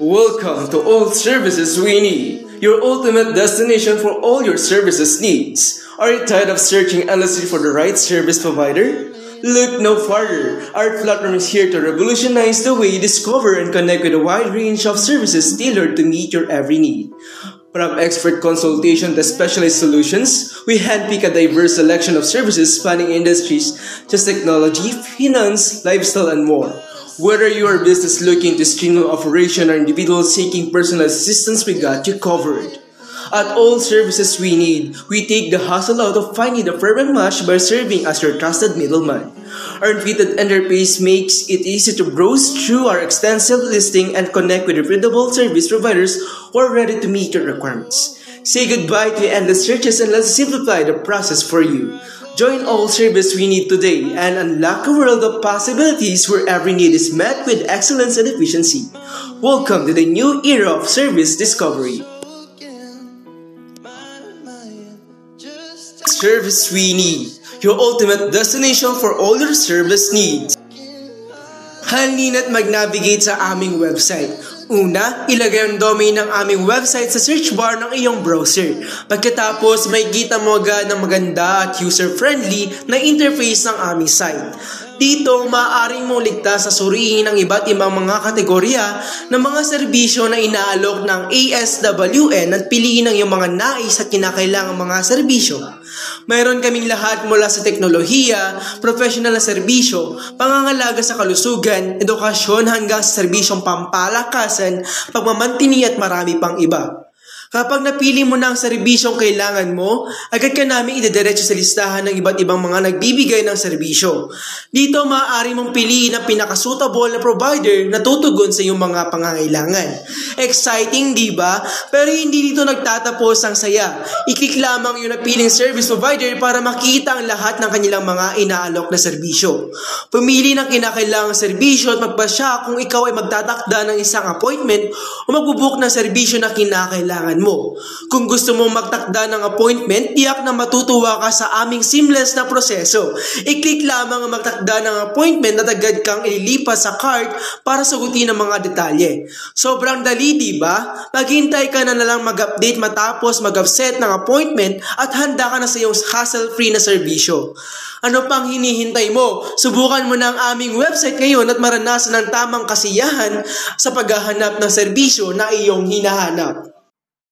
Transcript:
Welcome to All Services We Need, your ultimate destination for all your services needs. Are you tired of searching endlessly for the right service provider? Look no farther. Our platform is here to revolutionize the way you discover and connect with a wide range of services tailored to meet your every need. From expert consultation to specialized solutions, we handpick a diverse selection of services spanning industries such as technology, finance, lifestyle, and more. Whether you are a business looking to streamline operation or individual seeking personal assistance, we got you covered. At All Services We Need, we take the hassle out of finding the perfect match by serving as your trusted middleman. Our intuitive interface makes it easy to browse through our extensive listing and connect with reputable service providers who are ready to meet your requirements. Say goodbye to endless searches and let's simplify the process for you. Join All Service We Need today and unlock a world of possibilities where every need is met with excellence and efficiency. Welcome to the new era of service discovery. Service We Need, your ultimate destination for all your service needs. Halina't mag-navigate sa aming website. Una, ilagay ang domain ng aming website sa search bar ng iyong browser. Pagkatapos, makikita mo agad ng maganda at user-friendly na interface ng aming site. Dito, maaaring mo ligtas sa suriin ng iba't ibang mga kategorya ng mga serbisyo na inaalok ng ASWN at piliin ang iyong mga nais at kinakailangang mga serbisyo. Mayroon kaming lahat mula sa teknolohiya, professional na serbisyo, pangangalaga sa kalusugan, edukasyon hanggang sa serbisyong pampalakasan, pagmamantini at marami pang iba. Kapag napili mo na ang serbisyong kailangan mo, agad ka namin idediretso sa listahan ng iba't ibang mga nagbibigay ng serbisyo. Dito, maaari mong piliin ang pinakasuitable na provider na tutugon sa iyong mga pangangailangan. Exciting, di ba? Pero hindi dito nagtatapos ang saya. I-click lamang yung napiling service provider para makita ang lahat ng kanilang mga inaalok na serbisyo. Pumili ng kinakailangang serbisyo at magpasya kung ikaw ay magtatakda ng isang appointment o magbubook ng serbisyo na kinakailangan mo. Kung gusto mong magtakda ng appointment, tiyak na matutuwa ka sa aming seamless na proseso. I-click lamang ang magtakda ng appointment at agad kang ililipat sa cart para sagutin ang mga detalye. Sobrang dali, di ba? Maghintay ka na lang mag-update matapos mag-upset ng appointment at handa ka na sa iyong hassle-free na serbisyo. Ano pang hinihintay mo? Subukan mo na ang aming website ngayon at maranasan ng tamang kasiyahan sa paghahanap ng serbisyo na iyong hinahanap.